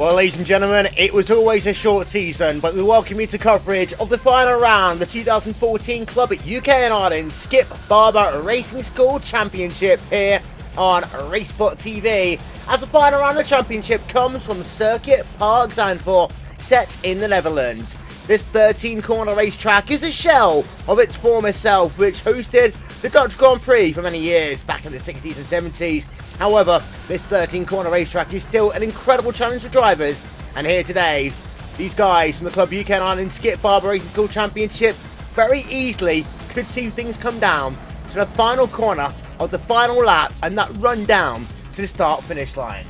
Well, ladies and gentlemen, it was always a short season, but we welcome you to coverage of the final round, the 2014 Club at UK and Ireland Skip Barber Racing School Championship here on RaceSpotTV, as the final round of the championship comes from Circuit Park Zandvoort, set in the Netherlands. This 13-corner racetrack is a shell of its former self, which hosted the Dutch Grand Prix for many years back in the 60s and 70s. However, this 13-corner racetrack is still an incredible challenge for drivers, and here today, these guys from the Club UK and Ireland Skip Barber Racing School Championship very easily could see things come down to the final corner of the final lap and that run down to the start-finish line.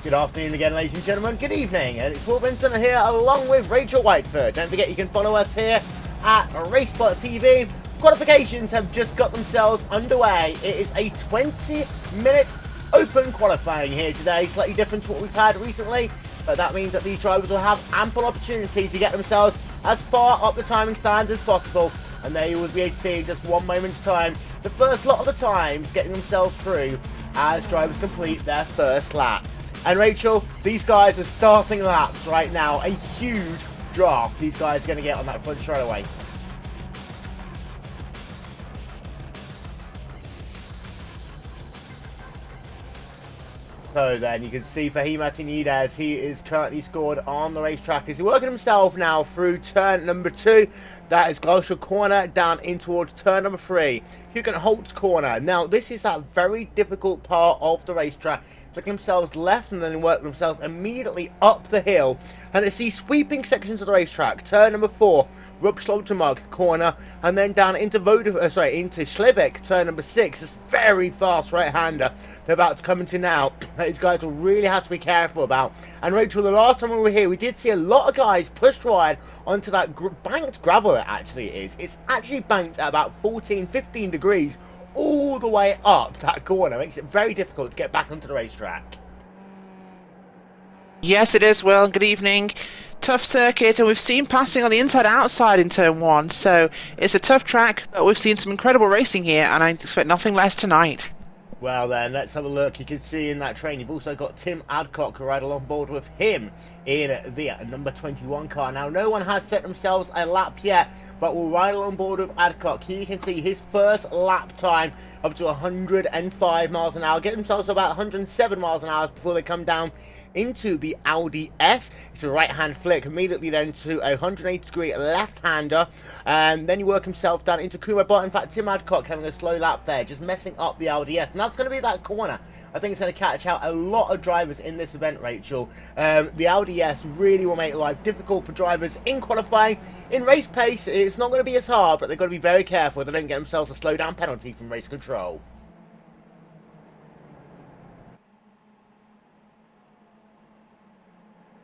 Good afternoon again, ladies and gentlemen. Good evening, and it's Will Vincent here along with Rachel Whiteford. Don't forget you can follow us here at RaceSpotTV. Qualifications have just got themselves underway. It is a 20-minute open qualifying here today, slightly different to what we've had recently, but that means that these drivers will have ample opportunity to get themselves as far up the timing stands as possible, and there you will be able to see in just one moment's time the first lot of the times getting themselves through as drivers complete their first lap. And Rachel, these guys are starting laps right now, a huge draft these guys are going to get on that front straight away. So then you can see for Martinez, he is currently scored on the racetrack. He's working himself now through turn number 2. That is Gloucester corner down in towards turn number 3. Hugenholtz corner. Now this is that very difficult part of the racetrack. Looking themselves left and then work themselves immediately up the hill. And it's these sweeping sections of the racetrack. Turn number 4, Rupslottermug corner, and then down into into Slivik, turn number 6. This very fast right-hander they're about to come into now. These guys will really have to be careful about. And Rachel, the last time we were here, we did see a lot of guys pushed wide onto that banked gravel. It actually is. It's actually banked at about 14-15 degrees. All the way up that corner. Makes it very difficult to get back onto the racetrack. Yes, it is. Well, good evening. Tough circuit, and we've seen passing on the inside-outside in turn 1, so it's a tough track, but we've seen some incredible racing here, and I expect nothing less tonight. Well then, let's have a look. You can see in that train, you've also got Tim Adcock right along board with him in the number 21 car. Now, no one has set themselves a lap yet, but we'll ride along board with Adcock. Here you can see his first lap time up to 105 miles an hour. Get themselves to about 107 miles an hour before they come down into the Audi S. It's a right-hand flick, immediately then to a 180-degree left-hander, and then you work himself down into Kuma Bot. In fact, Tim Adcock having a slow lap there, just messing up the Audi S, and that's going to be that corner. I think it's going to catch out a lot of drivers in this event, Rachel. The Audi S really will make life difficult for drivers in qualifying. In race pace, it's not going to be as hard, but they've got to be very careful they don't get themselves a slowdown penalty from race control.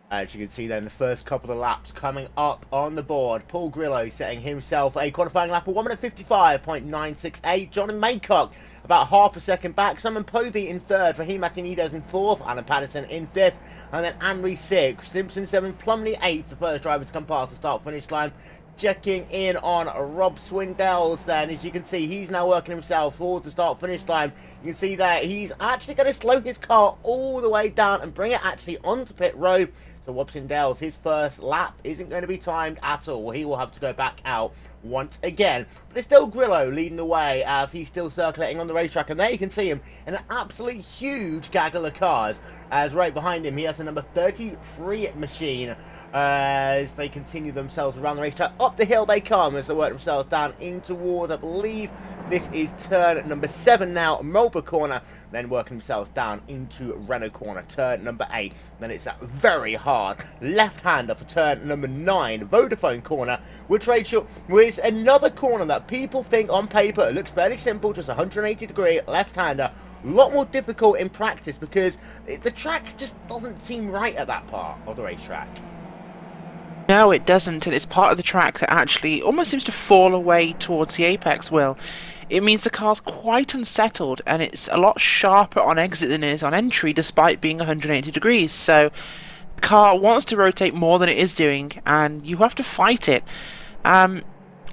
As you can see then, the first couple of laps coming up on the board. Paul Grillo setting himself a qualifying lap of 1:55.968. John Maycock about half a second back. Simon Povey in third, Raheem Martinez in fourth, Alan Patterson in fifth, and then Amory sixth, Simpson seventh, Plumley eighth, the first driver to come past the start-finish line. Checking in on Rob Swindells then, as you can see, he's now working himself towards the start-finish line. You can see that he's actually going to slow his car all the way down and bring it actually onto pit road. So Rob Swindells, his first lap isn't going to be timed at all. He will have to go back out once again. But it's still Grillo leading the way as he's still circulating on the racetrack. And there you can see him in an absolutely huge gaggle of cars. As right behind him, he has a number 33 machine. As they continue themselves around the racetrack. Up the hill they come as they work themselves down in towards, I believe this is turn number 7 now, Marlborough corner. Then working themselves down into Renault corner, turn number 8. Then it's that very hard left-hander for turn number 9, Vodafone corner, which, Rachel, was another corner that people think on paper it looks fairly simple, just 180-degree left-hander. A lot more difficult in practice because the track just doesn't seem right at that part of the racetrack. No, it doesn't, and it's part of the track that actually almost seems to fall away towards the apex, Will. It means the car's quite unsettled, and it's a lot sharper on exit than it is on entry, despite being 180 degrees. So the car wants to rotate more than it is doing, and you have to fight it.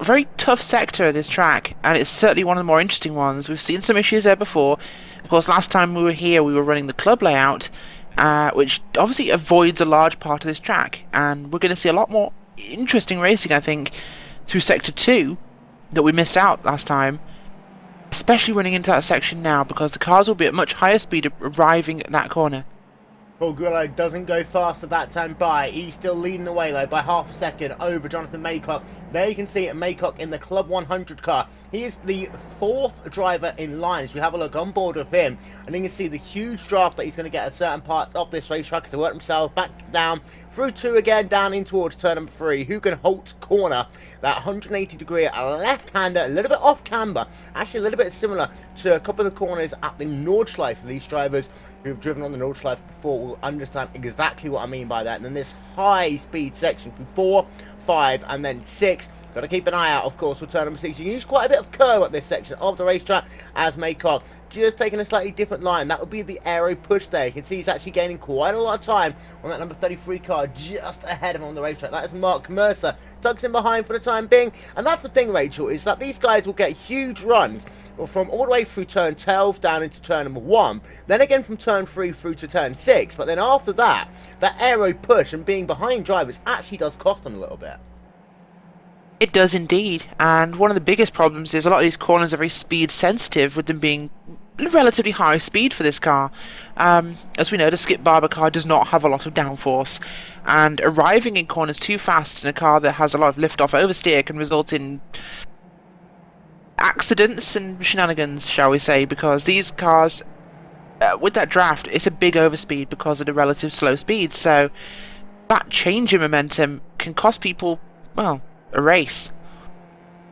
Very tough sector, this track, and it's certainly one of the more interesting ones. We've seen some issues there before. Of course, last time we were here, we were running the club layout, which obviously avoids a large part of this track. And we're going to see a lot more interesting racing, I think, through Sector 2 that we missed out last time, especially running into that section now, because the cars will be at much higher speed arriving at that corner. Paul Grillo doesn't go faster that time by. He's still leading the way though by half a second over Jonathan Maycock. There you can see Maycock in the Club 100 car. He is the 4th driver in line as we have a look on board with him. And you can see the huge draft that he's going to get at certain parts of this racetrack as they work themselves back down through 2 again, down in towards turn number 3. Who can halt corner that 180 degree left-hander, a little bit off camber, actually a little bit similar to a couple of the corners at the Nordschleife. For these drivers who've driven on the Nordschleife before will understand exactly what I mean by that. And then this high-speed section from 4, 5, and then 6. Got to keep an eye out, of course, for turn number 6. You can use quite a bit of curve at this section of the racetrack as Maycock just taking a slightly different line. That would be the aero push there. You can see he's actually gaining quite a lot of time on that number 33 car just ahead of him on the racetrack. That is Mark Mercer. Tugs in behind for the time being. And that's the thing, Rachel, is that these guys will get huge runs from all the way through turn 12 down into turn number 1. Then again from turn 3 through to turn 6. But then after that, that aero push and being behind drivers actually does cost them a little bit. It does indeed, and one of the biggest problems is a lot of these corners are very speed sensitive, with them being relatively high speed for this car. As we know, the Skip Barber car does not have a lot of downforce, and arriving in corners too fast in a car that has a lot of lift-off oversteer can result in accidents and shenanigans, shall we say, because these cars, with that draft, it's a big overspeed because of the relative slow speed, so that change in momentum can cost people, well, a race.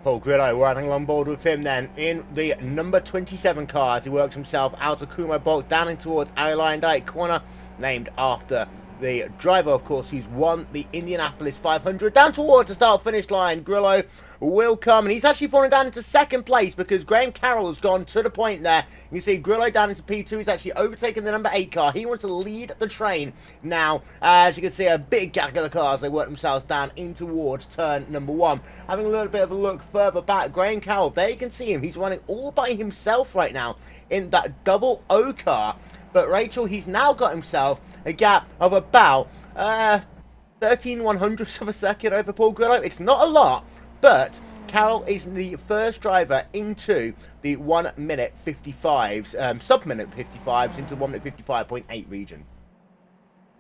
Paul Grillo riding on board with him then in the number 27 car as he works himself out of Kumo Box down in towards Airline Dyke corner, named after the driver, of course, who's won the Indianapolis 500. Down towards the start-finish line, Grillo will come, and he's actually fallen down into 2nd place because Graham Carroll has gone to the point there. You see Grillo down into P2. He's actually overtaken the number 8 car. He wants to lead the train now. As you can see, a big gaggle of cars. They work themselves down in towards turn number 1. Having a little bit of a look further back, Graham Carroll, there you can see him. He's running all by himself right now in that double O car. But Rachel, he's now got himself a gap of about 13/100ths of a second over Paul Grillo. It's not a lot, but Carroll is the first driver into the 1 minute 55s, sub-minute 55s into 1 minute 55.8 region.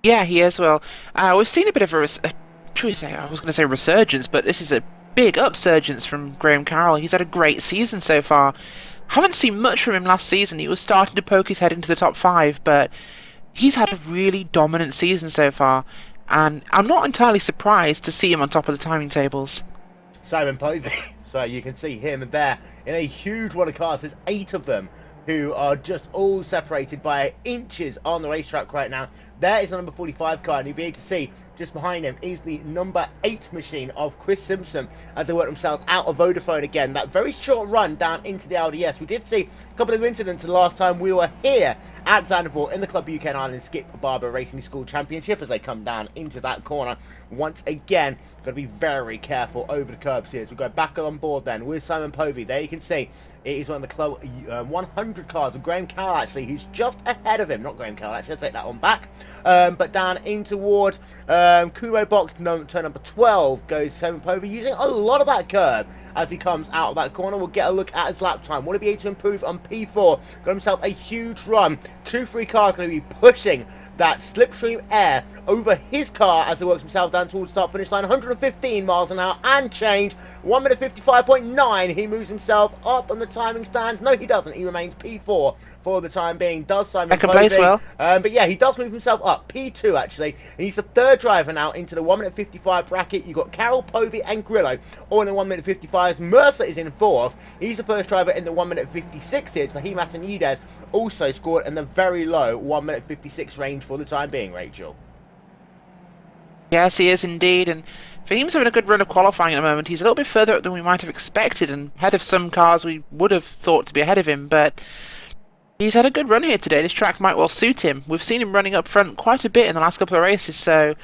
Yeah, he is. Well, we've seen a bit of I was going to say resurgence, but this is a big upsurgence from Graham Carroll. He's had a great season so far. Haven't seen much from him last season. He was starting to poke his head into the top 5, but he's had a really dominant season so far, and I'm not entirely surprised to see him on top of the timing tables. Simon Povey, so you can see him there in a huge run of cars. There's 8 of them who are just all separated by inches on the racetrack right now. There is the number 45 car, and you'll be able to see just behind him is the number 8 machine of Chris Simpson as they work themselves out of Vodafone again. That very short run down into the LDS. We did see a couple of incidents the last time we were here at Zandvoort in the Club UK and Ireland Skip Barber Racing School Championship as they come down into that corner. Once again, got to be very careful over the curbs here as we go back on board then with Simon Povey. There you can see it is one of the Club 100 cars of Graham Carroll, actually, who's just ahead of him. Not Graham Carroll, actually, I'll take that one back. But down in toward Kumo Box, turn number 12, goes Simon Povey, using a lot of that curb as he comes out of that corner. We'll get a look at his lap time. Want to be able to improve on P4. Got himself a huge run. 2-3 cars going to be pushing that slipstream air over his car as he works himself down towards the start finish line. 115 miles an hour and change. 1 minute 55.9. He moves himself up on the timing stands. No, he doesn't. He remains P4 for the time being. Does Simon Povey. Place well. But yeah, he does move himself up. P2 actually. And he's the 3rd driver now into the 1 minute 55 bracket. You've got Carroll, Povey and Grillo all in the 1 minute 55s. Mercer is in 4th. He's the first driver in the 1 minute 56s. Fahim Atanides also scored in the very low 1 minute 56 range for the time being, Rachel. Yes, he is indeed, and Fahim's having a good run of qualifying at the moment. He's a little bit further up than we might have expected, and ahead of some cars we would have thought to be ahead of him, but he's had a good run here today. This track might well suit him. We've seen him running up front quite a bit in the last couple of races, so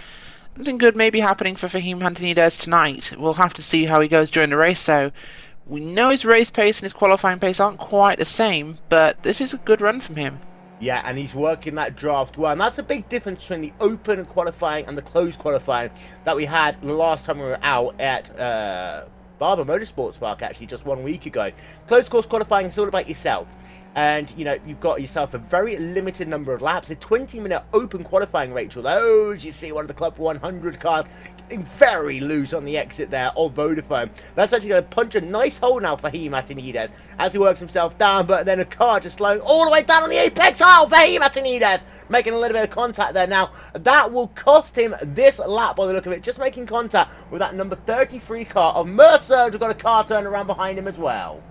something good may be happening for Fahim Atanides tonight. We'll have to see how he goes during the race, though. We know his race pace and his qualifying pace aren't quite the same, but this is a good run from him. Yeah, and he's working that draft well. And that's a big difference between the open qualifying and the closed qualifying that we had the last time we were out at Barber Motorsports Park, actually, just 1 week ago. Closed course qualifying is all about yourself. And, you know, you've got yourself a very limited number of laps. A 20-minute open qualifying, Rachel. Oh, as you see, one of the Club 100 cars getting very loose on the exit there of Vodafone. That's actually going to punch a nice hole now for Martinez as he works himself down. But then a car just slowing all the way down on the apex. Oh, for Martinez making a little bit of contact there. Now, that will cost him this lap by the look of it. Just making contact with that number 33 car of Mercer. We've got a car turn around behind him as well.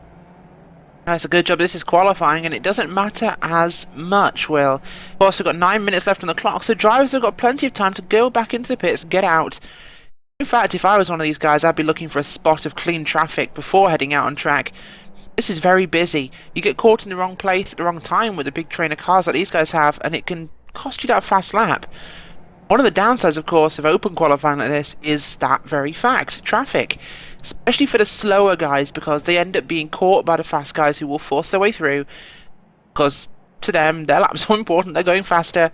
That's a good job. This is qualifying, and it doesn't matter as much, Will. We've also got 9 minutes left on the clock, so drivers have got plenty of time to go back into the pits, get out. In fact, if I was one of these guys, I'd be looking for a spot of clean traffic before heading out on track. This is very busy. You get caught in the wrong place at the wrong time with the big train of cars that these guys have, and it can cost you that fast lap. One of the downsides, of course, of open qualifying like this is that very fact, traffic. Especially for the slower guys, because they end up being caught by the fast guys who will force their way through. Because to them, their lap's so important, they're going faster.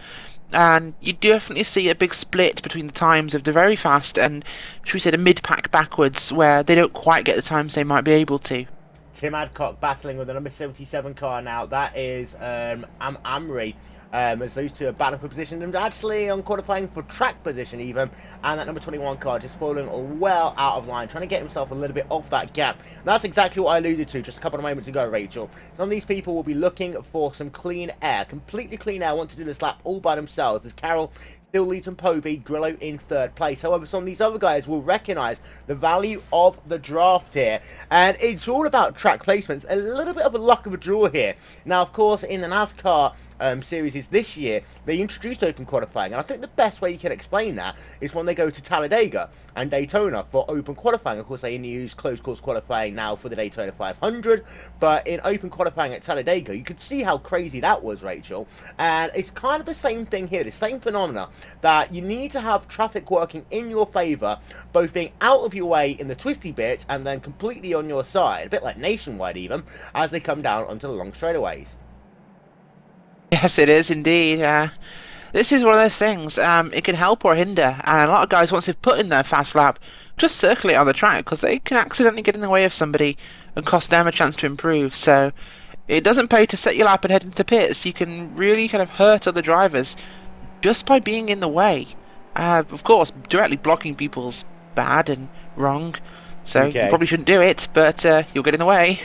And you definitely see a big split between the times of the very fast and, should we say, the mid-pack backwards, where they don't quite get the times they might be able to. Tim Adcock battling with the number 77 car now. That is Amri. As those two are battling for position and actually on qualifying for track position even, and that number 21 car just falling well out of line, trying to get himself a little bit off that gap. And that's exactly what I alluded to just a couple of moments ago, Rachel. Some of these people will be looking for some clean air, completely clean air, want to do this lap all by themselves, as Carroll still leads on Povey, Grillo in third place. However, some of these other guys will recognise the value of the draft here. And it's all about track placements. A little bit of a luck of a draw here. Now, of course, in the NASCAR series is this year, they introduced open qualifying, and I think the best way you can explain that is when they go to Talladega and Daytona for open qualifying. Of course, they use closed course qualifying now for the Daytona 500, but in open qualifying at Talladega, you could see how crazy that was, Rachel. And it's kind of the same thing here, the same phenomena, that you need to have traffic working in your favour, both being out of your way in the twisty bits and then completely on your side, a bit like Nationwide even, as they come down onto the long straightaways. Yes, it is indeed. This is one of those things. It can help or hinder, and a lot of guys, once they've put in their fast lap, just circulate on the track because they can accidentally get in the way of somebody and cost them a chance to improve. So it doesn't pay to set your lap and head into the pits. You can really kind of hurt other drivers just by being in the way. Of course, directly blocking people's bad and wrong. So you probably shouldn't do it, but you'll get in the way.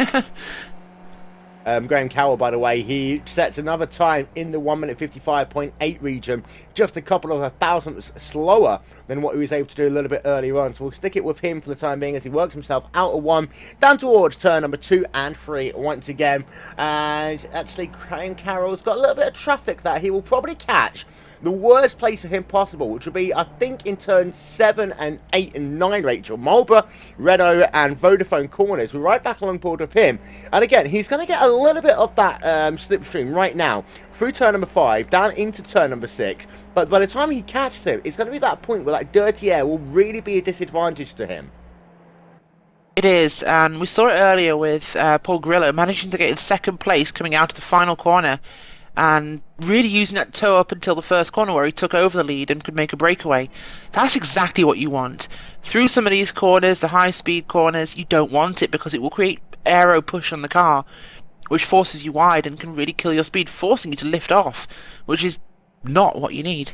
Graham Cowell, by the way, he sets another time in the 1 minute 55.8 region, just a couple of thousandths slower than what he was able to do a little bit earlier on. So we'll stick it with him for the time being as he works himself out of one, down towards turn number 2 and 3 once again. And actually, Graham Carroll's got a little bit of traffic that he will probably catch. The worst place for him possible, which will be, I think, in turns 7 and 8 and 9, Rachel. Marlborough, Renault, and Vodafone corners. We're right back along board with him. And again, he's going to get a little bit of that slipstream right now through turn number 5, down into turn number 6. But by the time he catches him, it's going to be that point where that dirty air will really be a disadvantage to him. It is, and we saw it earlier with Paul Grillo managing to get in second place coming out of the final corner, and really using that toe up until the first corner where he took over the lead and could make a breakaway. That's exactly what you want. Through some of these corners, the high-speed corners, you don't want it because it will create aero push on the car, which forces you wide and can really kill your speed, forcing you to lift off, which is not what you need.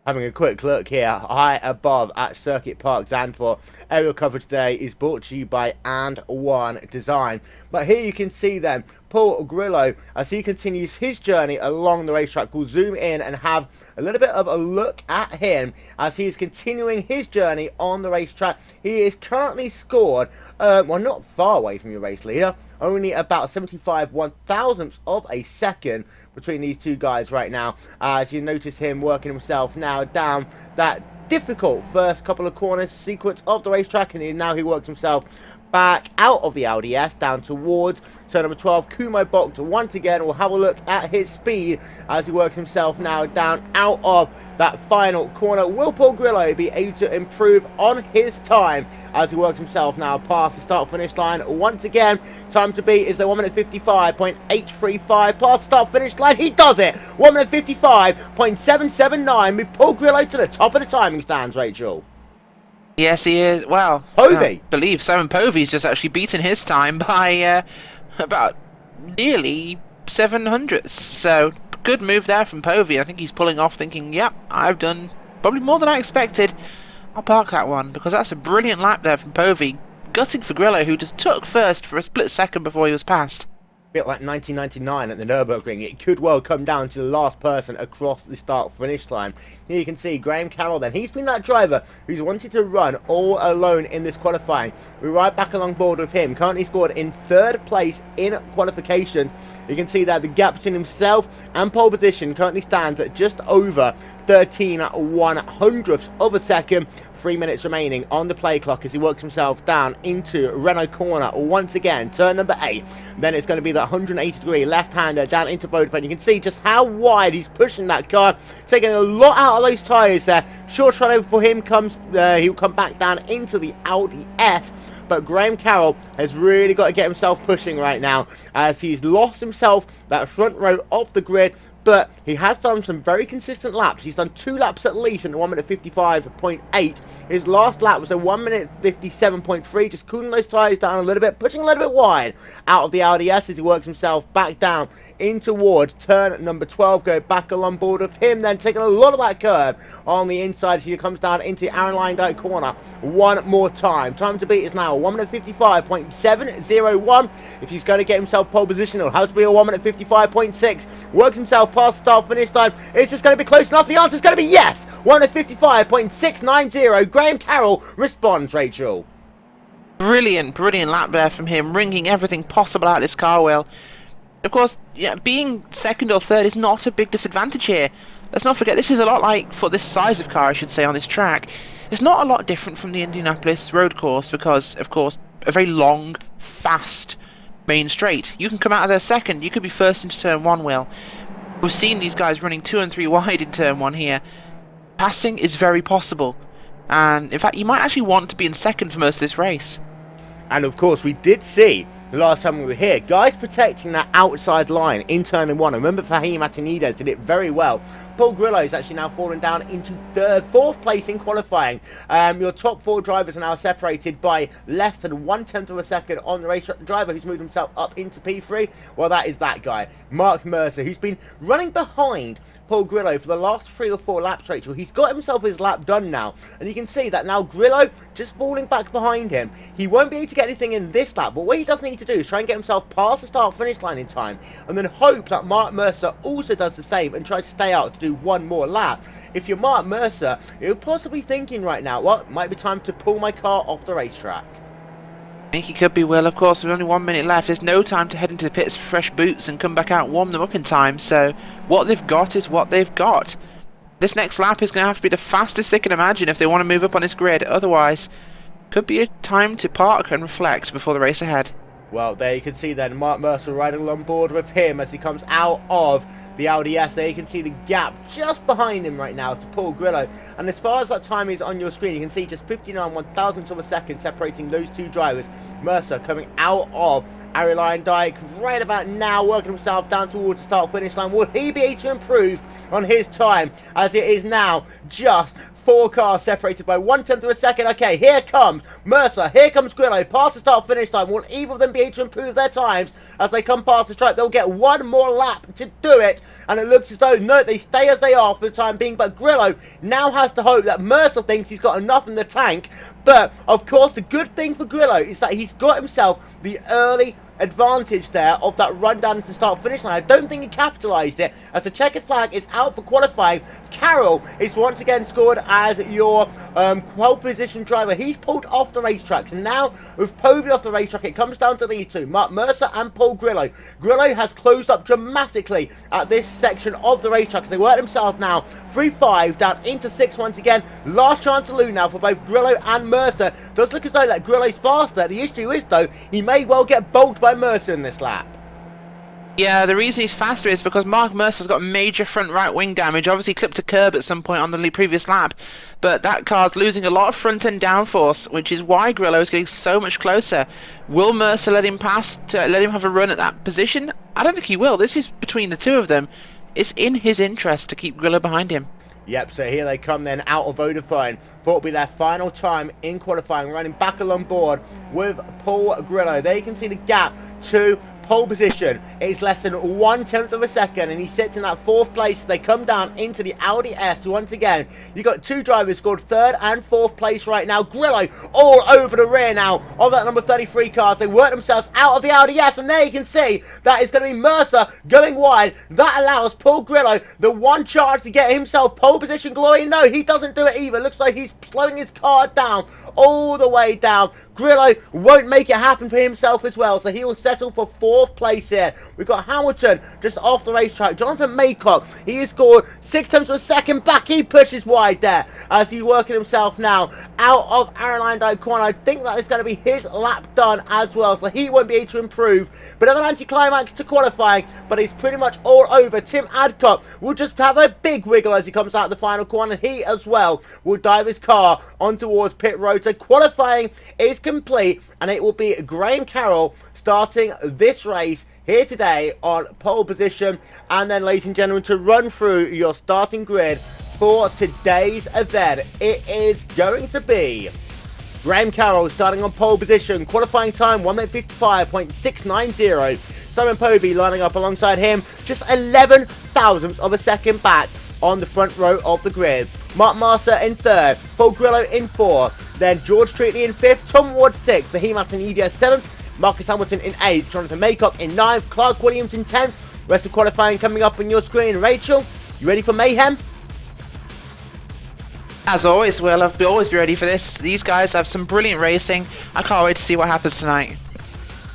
Having a quick look here, high above at Circuit Park Zandvoort. Aerial coverage today is brought to you by And One Design. But here you can see then Paul Grillo as he continues his journey along the racetrack. We'll zoom in and have a little bit of a look at him as he is continuing his journey on the racetrack. He is currently scored, well, not far away from your race leader, only about 75 1,000ths of a second between these two guys right now, as you notice him working himself now down that difficult first couple of corners sequence of the racetrack, and now he works himself back out of the LDS down towards turn number 12. Kumo Bokt once again will have a look at his speed as he works himself now down out of that final corner. Will Paul Grillo be able to improve on his time as he works himself now past the start finish line once again? Time to beat is the 1 minute 55.835 past the start finish line. He does it. 1 minute 55.779 with Paul Grillo to the top of the timing stands, Rachel. Yes, he is. Well, Povey. I believe Simon Povey's just actually beaten his time by about nearly 700ths. So, good move there from Povey. I think he's pulling off thinking, yep, I've done probably more than I expected. I'll park that one, because that's a brilliant lap there from Povey. Gutting for Grillo, who just took first for a split second before he was passed. Bit like 1999 at the Nürburgring, it could well come down to the last person across the start-finish line. Here you can see Graham Carroll then. He's been that driver who's wanted to run all alone in this qualifying. We're right back along board with him. Currently scored in 3rd place in qualifications. You can see there the gap between himself and pole position currently stands at just over 13/100ths of a second. 3 minutes remaining on the play clock as he works himself down into Renault corner once again, turn number 8. Then it's going to be the 180-degree left-hander down into Vodafone. You can see just how wide he's pushing that car, taking a lot out of those tyres there. Short shot over for him comes, he'll come back down into the Audi S. But Graham Carroll has really got to get himself pushing right now as he's lost himself that front row of the grid. But he has done some very consistent laps. He's done 2 laps at least in 1 minute 55.8. His last lap was a 1 minute 57.3, just cooling those tyres down a little bit, pushing a little bit wide out of the Audi S as he works himself back down in towards turn number 12. Go back along board of him, then taking a lot of that curve on the inside as he comes down into the Aaron Lyndike corner one more time. Time to beat is now 1 minute 55.701. If he's going to get himself pole position, it'll have to be a 1 minute 55.6. Works himself past start finish time. Is this going to be close enough? The answer is going to be yes. 1 minute 55.690. Graham Carroll responds, Rachel. Brilliant lap there from him, wringing everything possible out of this car wheel. Of course, yeah, being second or third is not a big disadvantage here. Let's not forget, this is a lot like, for this size of car, I should say, on this track. It's not a lot different from the Indianapolis road course because, of course, a very long, fast main straight. You can come out of there second. You could be first into turn 1, Will. We've seen these guys running 2 and 3 wide in turn 1 here. Passing is very possible. And, in fact, you might actually want to be in second for most of this race. And of course, we did see the last time we were here, guys protecting that outside line in turn 1. I remember Fahim Atinides did it very well. Paul Grillo is actually now fallen down into 4th place in qualifying. Your top 4 drivers are now separated by less than 1/10 of a second on the race. The driver who's moved himself up into P3, well, that is that guy, Mark Mercer, who's been running behind Paul Grillo for the last 3 or 4 laps, Rachel. He's got himself his lap done now, and you can see that now Grillo just falling back behind him. He won't be able to get anything in this lap, but what he does need to do is try and get himself past the start finish line in time, and then hope that Mark Mercer also does the same and tries to stay out to do 1 more lap. If you're Mark Mercer, you're possibly thinking right now, well, it might be time to pull my car off the racetrack. I think he could be, Will. Of course, with only 1 minute left, there's no time to head into the pits for fresh boots and come back out and warm them up in time. So what they've got is what they've got. This next lap is going to have to be the fastest they can imagine if they want to move up on this grid. Otherwise, could be a time to park and reflect before the race ahead. Well, there you can see then Mark Mercer riding along board with him as he comes out of the Audi S. There you can see the gap just behind him right now to Paul Grillo. And as far as that time is on your screen, you can see just 59/1000ths of a second separating those 2 drivers. Mercer coming out of Aaron Lyndike right about now, working himself down towards the start-finish line. Will he be able to improve on his time as it is now just 4 cars separated by 1/10 of a second? Okay, here comes Mercer, here comes Grillo, past the start finish time. Will either of them be able to improve their times as they come past the stripe? They'll get 1 more lap to do it, and it looks as though, no, they stay as they are for the time being, but Grillo now has to hope that Mercer thinks he's got enough in the tank. But, of course, the good thing for Grillo is that he's got himself the early advantage there of that run down to the start finish line. I don't think he capitalised it as the checkered flag is out for qualifying. Carroll is once again scored as your pole position driver. He's pulled off the racetrack, so now with Povey off the racetrack, it comes down to these 2, Mark Mercer and Paul Grillo. Grillo has closed up dramatically at this section of the racetrack as they work themselves now 3-5 down into 6 once again. Last chance to lose now for both Grillo and Mercer. Does look as though that Grillo's faster. The issue is, though, he may well get bulked by Mercer in this lap. Yeah, the reason he's faster is because Mark Mercer's got major front right wing damage. Obviously clipped a curb at some point on the previous lap, but that car's losing a lot of front end downforce, which is why Grillo is getting so much closer. Will Mercer let him pass, to let him have a run at that position? I don't think he will. This is between the two of them. It's in his interest to keep Grillo behind him. Yep, so here they come then out of Vodafone. Thought it'll be their final time in qualifying, running back along board with Paul Grillo. There you can see the gap to pole position. It's less than 1/10 of a second, and he sits in that 4th place. They come down into the Audi S once again. You've got 2 drivers scored 3rd and 4th place right now. Grillo all over the rear now of that number 33 car. They work themselves out of the Audi S, and there you can see that is going to be Mercer going wide. That allows Paul Grillo the one chance to get himself pole position glory. No, he doesn't do it either. Looks like he's slowing his car down all the way down. Grillo won't make it happen for himself as well, so he will settle for 4th place here. We've got Hamilton just off the racetrack. Jonathan Maycock, he has scored 6 tenths of a second back. He pushes wide there as he's working himself now out of Aroline corner. I think that is going to be his lap done as well, so he won't be able to improve. But of an anticlimax to qualifying, but it's pretty much all over. Tim Adcock will just have a big wiggle as he comes out of the final corner. He as well will dive his car on towards pit road. So qualifying is complete, and it will be Graham Carroll starting this race here today on pole position. And then, ladies and gentlemen, to run through your starting grid for today's event, it is going to be Graham Carroll starting on pole position, qualifying time 1:55.690. Simon Povey lining up alongside him, just 11 thousandths of a second back on the front row of the grid. Mark Marcer in 3rd, Paul Grillo in 4th, then George Treatley in 5th, Tom Ward 6th, Fahim Attanidi 7th, Marcus Hamilton in 8th, Jonathan Maycock in 9th, Clark Williams in 10th. Rest of qualifying coming up on your screen. Rachel, you ready for mayhem? As always, Will, I'll always be ready for this. These guys have some brilliant racing. I can't wait to see what happens tonight.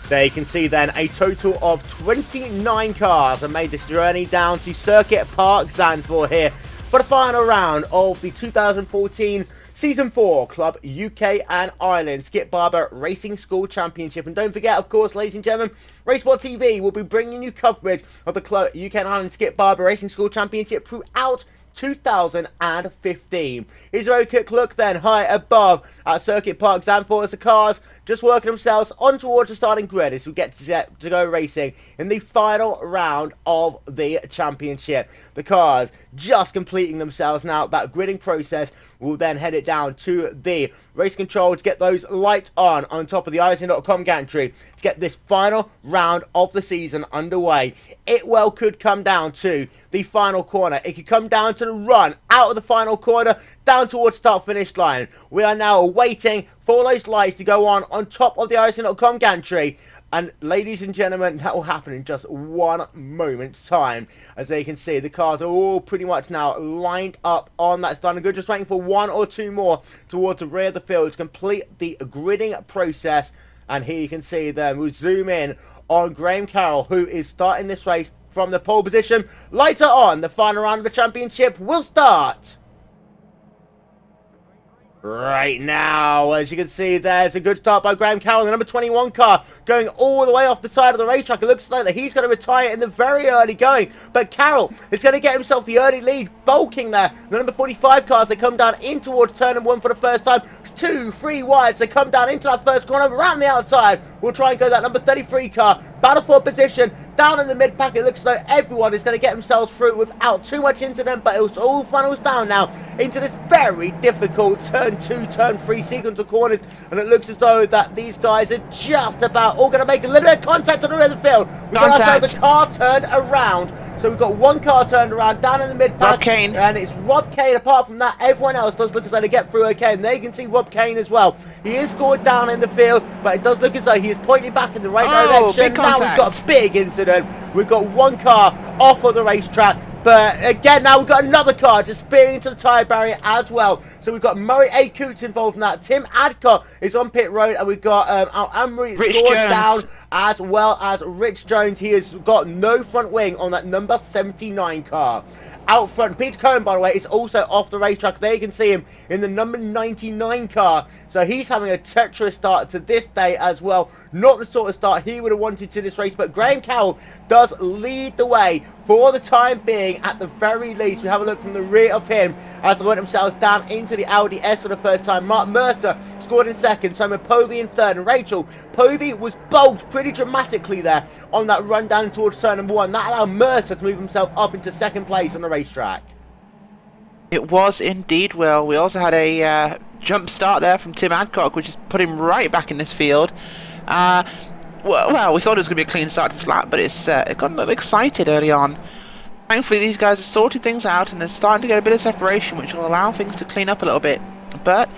There you can see then a total of 29 cars have made this journey down to Circuit Park Zandvoort here for the final round of the 2014 Season 4 Club UK and Ireland Skip Barber Racing School Championship. And don't forget, of course, ladies and gentlemen, RaceSpotTV will be bringing you coverage of the Club UK and Ireland Skip Barber Racing School Championship throughout 2015. Here's a very quick look then high above at Circuit Park Zandvoort as the cars just working themselves on towards the starting grid as we get to go racing in the final round of the championship. The cars just completing themselves now. That gridding process will then head it down to the race control to get those lights on top of the iRacing.com gantry to get this final round of the season underway. It well could come down to the final corner. It could come down to the run out of the final corner down towards start finish line. We are now waiting for those lights to go on top of the iRacing.com gantry. And ladies and gentlemen, that will happen in just one moment's time. As they can see, the cars are all pretty much now lined up on that starting grid. Just waiting for 1 or 2 more towards the rear of the field to complete the gridding process. And here you can see them. We'll zoom in on Graham Carroll, who is starting this race from the pole position. Later on, the final round of the championship will start right now. As you can see, there's a good start by Graham Carroll, the number 21 car, going all the way off the side of the racetrack. It looks like that he's going to retire in the very early going, but Carroll is going to get himself the early lead, bulking there. The number 45 cars, they come down in towards turn 1 for the first time. 2, 3 wides, they come down into that first corner, around the outside. We'll try and go that number 33 car, battle for position, down in the mid-pack. It looks like everyone is going to get themselves through without too much incident, but it all funnels down now into this very difficult turn 2, turn 3 sequence of corners, and it looks as though that these guys are just about all going to make a little bit of contact on the rear of the field. We've got ourselves a car turned around. So we've got one car turned around down in the mid-pack. Rob Kane. And it's Rob Kane. Apart from that, everyone else does look as though they get through okay. And there you can see Rob Kane as well. He is scored down in the field, but it does look as though he is pointing back in the right direction. Big now contact. we've got a big incident. We've got one car off of the racetrack. But again, now we've got another car just spearing into the tyre barrier as well. So we've got Murray A. Coots involved in that. Tim Adcock is on pit road, and we've got Amory scored down, as well as Rich Jones. He has got no front wing on that number 79 car. out front. Peter Cohen, by the way, is also off the racetrack. There you can see him in the number 99 car. So he's having a treacherous start to this day as well. Not the sort of start he would have wanted to this race, but Graham Carroll does lead the way for the time being. At the very least, we have a look from the rear of him as they work themselves down into the Audi S for the first time. Mark Mercer scored in second, Simon Povey in third, and Rachel Povey was bolted pretty dramatically there on that run down towards turn number 1. That allowed Mercer to move himself up into second place on the racetrack. It was indeed, Will. We also had a jump start there from Tim Adcock, which has put him right back in this field. Well, we thought it was going to be a clean start to this lap, but it got a little excited early on. Thankfully, these guys have sorted things out, and they're starting to get a bit of separation, which will allow things to clean up a little bit. But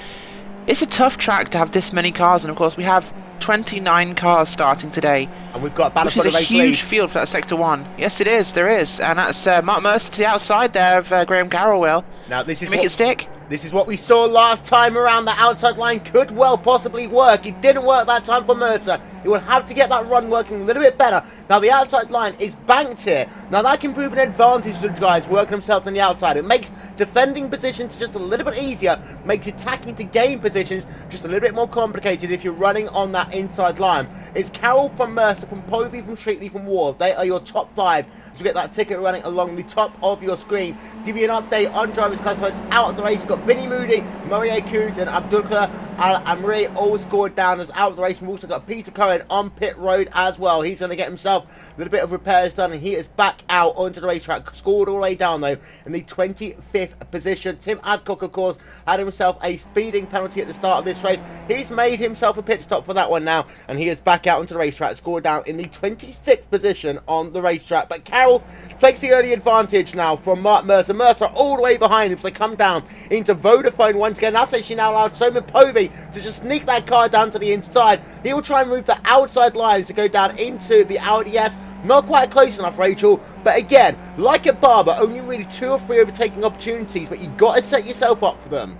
it's a tough track to have this many cars, and of course we have 29 cars starting today. And we've got a battle for the race lead. Which is a huge field for that Sector 1. Yes, it is. There is. And that's Mark Mercer to the outside there of Graham Carroll. Will. Now, this is make it stick. This is what we saw last time around. The outside line could well possibly work. It didn't work that time for Mercer. He will have to get that run working a little bit better. Now, the outside line is banked here. Now, that can prove an advantage to the guys working themselves on the outside. It makes defending positions just a little bit easier. Makes attacking to gain positions just a little bit more complicated if you're running on that inside line. It's Carroll from Mercer, from Povey, from Streetley, from Ward. They are your top 5. So you get that ticket running along the top of your screen. To give you an update on drivers classifieds out of the race, you've got Vinny Moody, Murray Coons, and Abdullah Al-Amri all scored down as out of the race. We've also got Peter Cohen on pit road as well. He's going to get himself a little bit of repairs done, and he is back out onto the racetrack. Scored all the way down, though, in the 25th position. Tim Adcock, of course, had himself a speeding penalty at the start of this race. He's made himself a pit stop for that one now, and he is back out onto the racetrack. Scored down in the 26th position on the racetrack. But Carroll takes the early advantage now from Mark Mercer. Mercer all the way behind him, so they come down into Vodafone once again. That's actually now allowed Simon Povey to just sneak that car down to the inside. He will try and move the outside lines to go down into the Audi S. Not quite close enough, Rachel, but again, like at Barber, only really 2 or 3 overtaking opportunities, but you've got to set yourself up for them.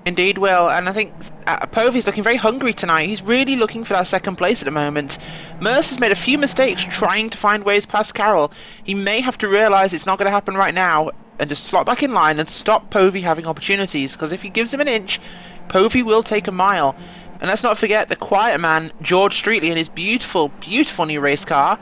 Indeed, Will, and I think Povey's looking very hungry tonight. He's really looking for that second place at the moment. Mercer's made a few mistakes trying to find ways past Carroll. He may have to realise it's not going to happen right now and just slot back in line and stop Povey having opportunities, because if he gives him an inch, Povey will take a mile. And let's not forget the quiet man, George Streetley, in his beautiful, beautiful new race car,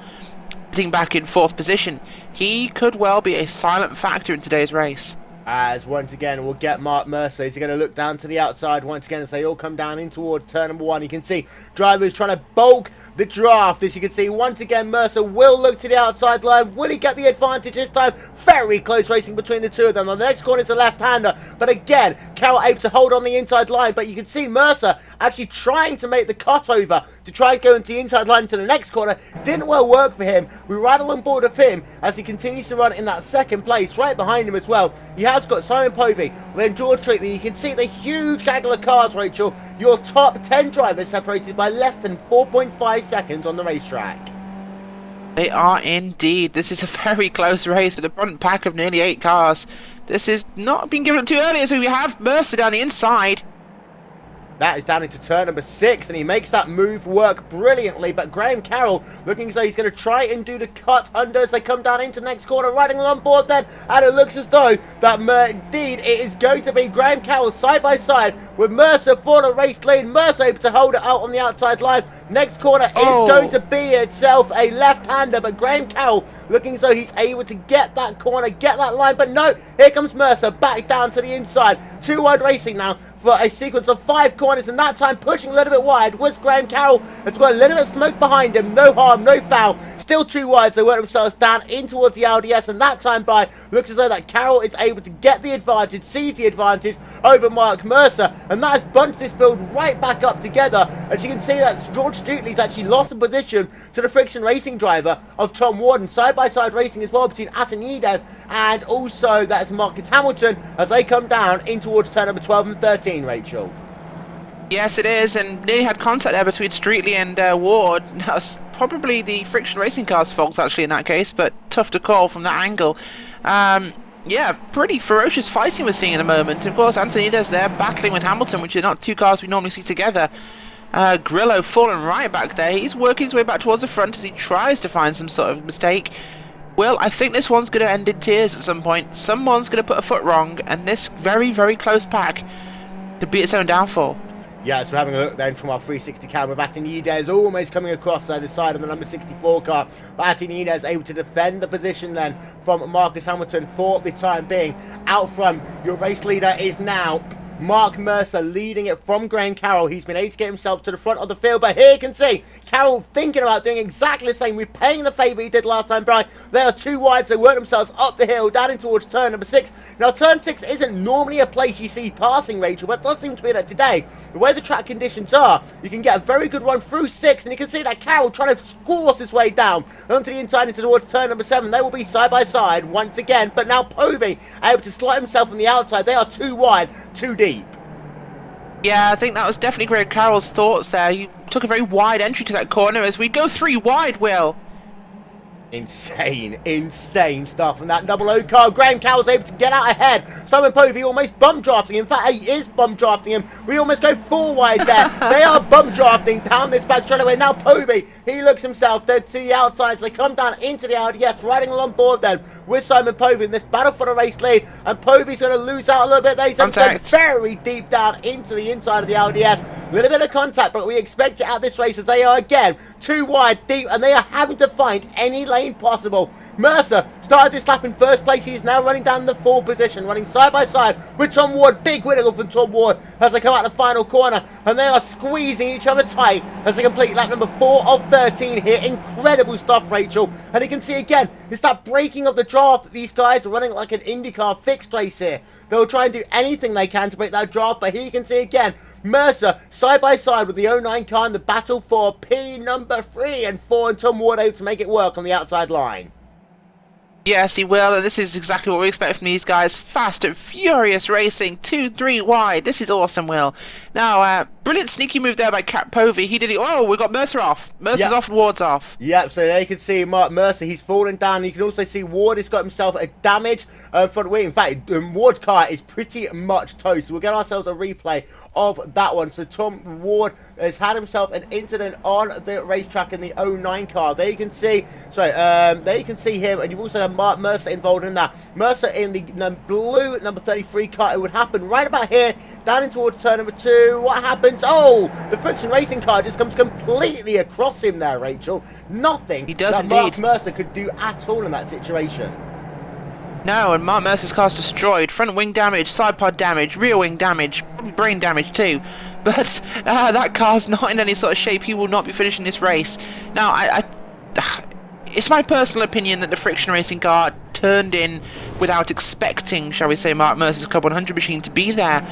sitting back in 4th position. He could well be a silent factor in today's race. As once again, we'll get Mark Mercer. He's going to look down to the outside once again as they all come down in towards turn number 1. You can see drivers trying to bulk the draft. As you can see, once again, Mercer will look to the outside line. Will he get the advantage this time? Very close racing between the two of them. On the next corner is a left-hander. But again, Carroll able to hold on the inside line. But you can see Mercer actually trying to make the cut over to try and go into the inside line to the next corner. Didn't well work for him. We ride on board of him as he continues to run in that second place. Right behind him as well, he has got Simon Povey, then George Streetley. You can see the huge gaggle of cars, Rachel. Your top 10 drivers separated by less than 4.5 seconds on the racetrack. They are indeed. This is a very close race with a front pack of nearly 8 cars. This is not being given up too early, so we have Mercer down the inside. That is down into turn number 6, and he makes that move work brilliantly. But Graham Carroll looking as though he's going to try and do the cut under as they come down into next corner, riding along board then. And it looks as though that indeed it is going to be Graham Carroll side by side with Mercer for the race lead. Mercer able to hold it out on the outside line. Next corner is going to be itself a left-hander, but Graham Carroll looking as though he's able to get that corner, get that line. But no, here comes Mercer back down to the inside. 2 wide racing now for a sequence of 5 corners, and that time pushing a little bit wide was Graham Carroll. Has got a little bit of smoke behind him. No harm, no foul. Still 2 wide, so they work themselves down in towards the Audi S, and that time by looks as though that Carroll is able to get the advantage, seize the advantage over Mark Mercer, and that has bunched this field right back up together. As you can see, that George Streetley's actually lost a position to the Friction Racing driver of Tom Warden. Side-by-side racing as well between Atanides and also that's Marcus Hamilton as they come down in towards turn number 12 and 13, Rachel. Yes, it is, and nearly had contact there between Streetley and Ward. That's probably the Friction Racing car's fault, actually, in that case, but tough to call from that angle. Yeah, pretty ferocious fighting we're seeing at the moment. Of course, Antonides there battling with Hamilton, which are not 2 cars we normally see together. Grillo falling right back there. He's working his way back towards the front as he tries to find some sort of mistake. Well, I think this one's going to end in tears at some point. Someone's going to put a foot wrong, and this very, very close pack could be its own downfall. Yeah, so having a look then from our 360 camera, Atinidez almost coming across the side of the number 64 car. But Atinidez able to defend the position then from Marcus Hamilton for the time being. Out front, your race leader is now Mark Mercer, leading it from Graham Carroll. He's been able to get himself to the front of the field, but here you can see Carroll thinking about doing exactly the same, repaying the favour he did last time, Brian. They are too wide, so they work themselves up the hill, down in towards turn number 6. Now, turn 6 isn't normally a place you see passing, Rachel, but it does seem to be that today, the way the track conditions are, you can get a very good run through 6, and you can see that Carroll trying to force his way down onto the inside into towards turn number 7. They will be side by side once again, but now Povey able to slide himself from the outside. They are too wide, too deep. Yeah, I think that was definitely Greg Carroll's thoughts there. He took a very wide entry to that corner as we go 3 wide, Will. Insane stuff from that double O car. Graham Carroll's able to get out ahead. Simon Povey almost bump drafting him. In fact, he is bump drafting him. We almost go 4 wide there. They are bump drafting down this back straightaway. Now Povey, he looks himself to the outside. So they come down into the RDS, riding along board then with Simon Povey in this battle for the race lead. And Povey's going to lose out a little bit there. He's going to go very deep down into the inside of the RDS. A little bit of contact, but we expect it at this race as they are again too wide, deep, and they are having to find any lane possible. Mercer started this lap in first place. He is now running down the 4th position, running side by side with Tom Ward. Big wiggle from Tom Ward as they come out the final corner, and they are squeezing each other tight as they complete lap number 4 of 13 here. Incredible stuff, Rachel. And you can see again, it's that breaking of the draft that these guys are running like an IndyCar fixed race here. They'll try and do anything they can to break that draft, but here you can see again, Mercer side by side with the 09 car in the battle for P number 3 and 4, and Tom Ward able to make it work on the outside line. Yes, he will, and this is exactly what we expect from these guys. Fast and furious racing, 2-3 wide. This is awesome, Will. Now, brilliant sneaky move there by Cat Povey. He did it. Oh, we got Mercer off. Mercer's off, Ward's off. Yep, so there you can see Mark Mercer. He's fallen down. You can also see Ward has got himself a damage front wing. In fact, Ward's car is pretty much toast. So we'll get ourselves a replay of that one. So Tom Ward has had himself an incident on the racetrack in the 09 car. There you can see, there you can see him, and you've also had Mark Mercer involved in that. Mercer in the blue number 33 car. It would happen right about here, down in towards turn number 2. What happens? Oh, the Friction Racing car just comes completely across him there, Rachel. Nothing he does that indeed. Mark Mercer could do at all in that situation. No, and Mark Mercer's car's destroyed. Front wing damage, side pod damage, rear wing damage, probably brain damage too. But that car's not in any sort of shape. He will not be finishing this race. Now, it's my personal opinion that the Friction Racing car turned in without expecting, shall we say, Mark Mercer's Club 100 machine to be there.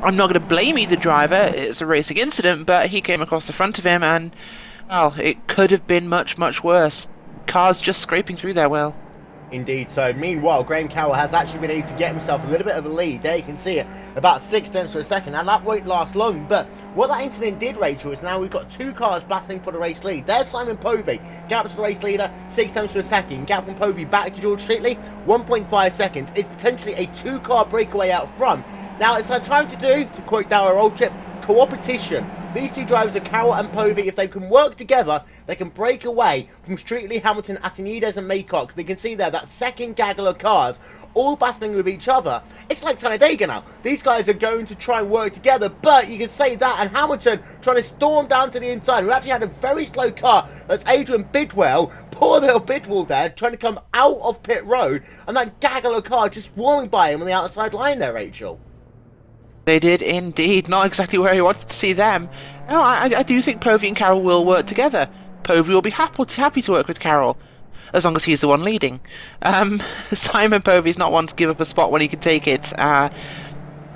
I'm not going to blame either driver. It's a racing incident, but he came across the front of him, and, well, it could have been much, much worse. Car's just scraping through there, Will. Indeed so. Meanwhile, Graham Carroll has actually been able to get himself a little bit of a lead. There you can see it, about 6 tenths per a second. Now that won't last long, but what that incident did, Rachel, is now we've got 2 cars battling for the race lead. There's Simon Povey, gaps the race leader, 6 tenths per a second. Gap from Povey back to George Streetley, 1.5 seconds. It's potentially a 2-car breakaway out front. Now it's our time to do, to quote Darrell Oldchip, co-opetition. These 2 drivers are Carroll and Povey. If they can work together, they can break away from Streetley, Hamilton, Atinidez and Maycock. They can see there that second gaggle of cars all battling with each other. It's like Talladega now. These guys are going to try and work together, but you can say that, and Hamilton trying to storm down to the inside. We actually had a very slow car. That's Adrian Bidwell, poor little Bidwell there, trying to come out of pit road, and that gaggle of cars just swarming by him on the outside line there, Rachel. They did indeed. Not exactly where he wanted to see them. No, I do think Povey and Carroll will work together. Povey will be happy to work with Carroll, as long as he's the one leading. Simon Povey's not one to give up a spot when he can take it. I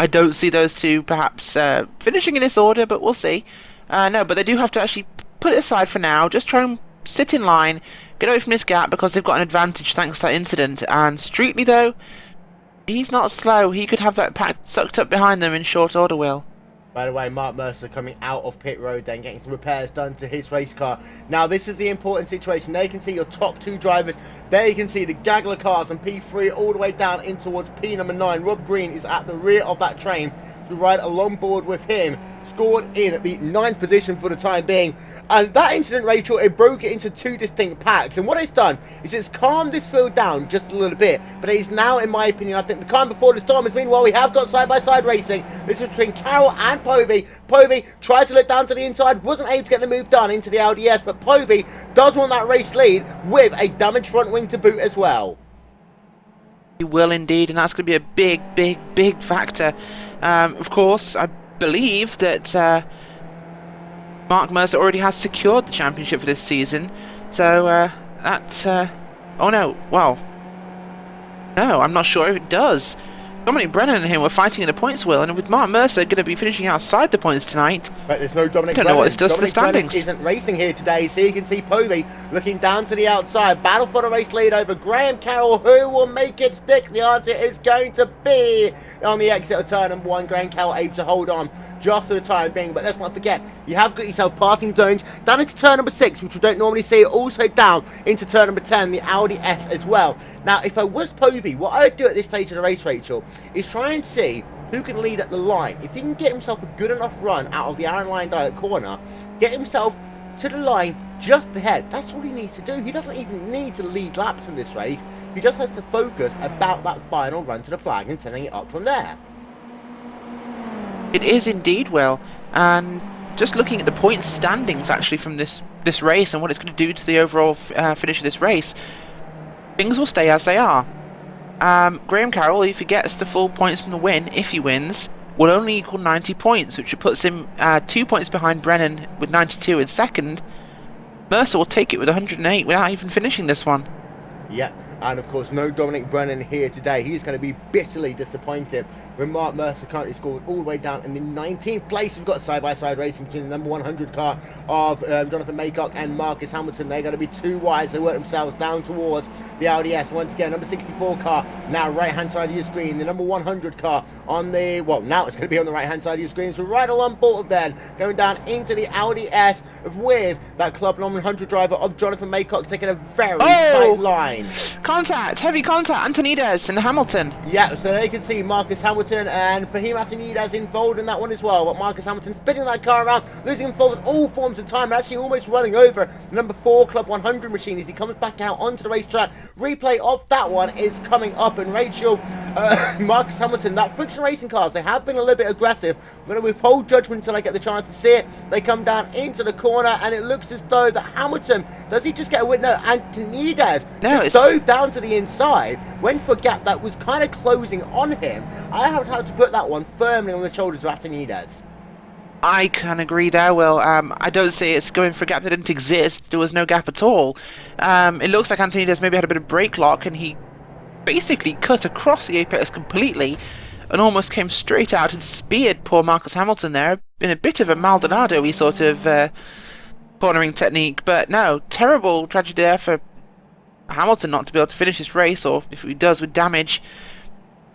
don't see those 2 perhaps finishing in this order, but we'll see. No, but they do have to actually put it aside for now. Just try and sit in line, get away from this gap, because they've got an advantage thanks to that incident. And Streetley, though, he's not slow. He could have that pack sucked up behind them in short order, Will. By the way, Mark Mercer coming out of pit road then, getting some repairs done to his race car. Now, this is the important situation. There you can see your top 2 drivers. There you can see the gaggle of cars from P3 all the way down in towards P number 9. Rob Green is at the rear of that train to ride along board with him. Scored in at the 9th position for the time being. And that incident, Rachel, it broke it into 2 distinct packs. And what it's done is it's calmed this field down just a little bit. But it is now, in my opinion, I think the calm before the storm is. Meanwhile, we have got side-by-side racing. This is between Carroll and Povey. Povey tried to look down to the inside, wasn't able to get the move done into the LDS. But Povey does want that race lead with a damaged front wing to boot as well. He will indeed, and that's going to be a big factor. Of course, I believe that Mark Mercer already has secured the championship for this season, so oh no, well, no, I'm not sure if it does. Dominic Brennan and him were fighting in the points, Will, and with Mark Mercer going to be finishing outside the points tonight. But there's no Dominic Brennan. I don't know what this does for the standings. Brennan isn't racing here today, so you can see Povey looking down to the outside. Battle for the race lead over Graham Carroll. Who will make it stick? The answer is going to be on the exit of turn number 1. Graham Carroll able to hold on just for the time being, but let's not forget, you have got yourself passing zones down into turn number 6, which we don't normally see, also down into turn number 10, the Audi S as well. Now, if I was Povey, what I would do at this stage of the race, Rachel, is try and see who can lead at the line. If he can get himself a good enough run out of the Aaron Line Diet corner, get himself to the line just ahead, that's all he needs to do. He doesn't even need to lead laps in this race. He just has to focus about that final run to the flag and setting it up from there. It is indeed, Will, and just looking at the point standings actually from this race and what it's going to do to the overall finish of this race, things will stay as they are. Graham Carroll, if he gets the full points from the win, if he wins, will only equal 90 points, which puts him 2 points behind Brennan with 92 in second. Mercer will take it with 108 without even finishing this one. Yeah, and of course no Dominic Brennan here today. He's going to be bitterly disappointed when Mark Mercer currently scored all the way down in the 19th place. We've got side-by-side racing between the number 100 car of Jonathan Maycock and Marcus Hamilton. They're going to be too wide, so they work themselves down towards the Audi S. Once again, number 64 car now right-hand side of your screen. The number 100 car on the, well, now it's going to be on the right-hand side of your screen. So right along board then, going down into the Audi S with that Club 100 driver of Jonathan Maycock taking a very tight line. Contact, heavy contact, Antonides and Hamilton. Yeah, so they can see Marcus Hamilton and Fahim Antonides involved in that one as well. But Marcus Hamilton spinning that car around, losing him forward all forms of time, actually almost running over the number 4 Club 100 machine as he comes back out onto the racetrack. Replay of that one is coming up, and Rachel, Marcus Hamilton, that friction racing cars, they have been a little bit aggressive. I'm going to withhold judgment until I get the chance to see it. They come down into the corner, and it looks as though that Hamilton, does he just get a win? No, Antonides just dove down to the inside, went for a gap that was kind of closing on him. I have to put that one firmly on the shoulders of Antonides. I can agree there, Will. I don't say it's going for a gap that didn't exist. There was no gap at all. It looks like Antonides maybe had a bit of brake lock, and he basically cut across the apex completely and almost came straight out and speared poor Marcus Hamilton there in a bit of a Maldonado-y sort of cornering technique. But no, terrible tragedy there for Hamilton not to be able to finish this race, or if he does with damage.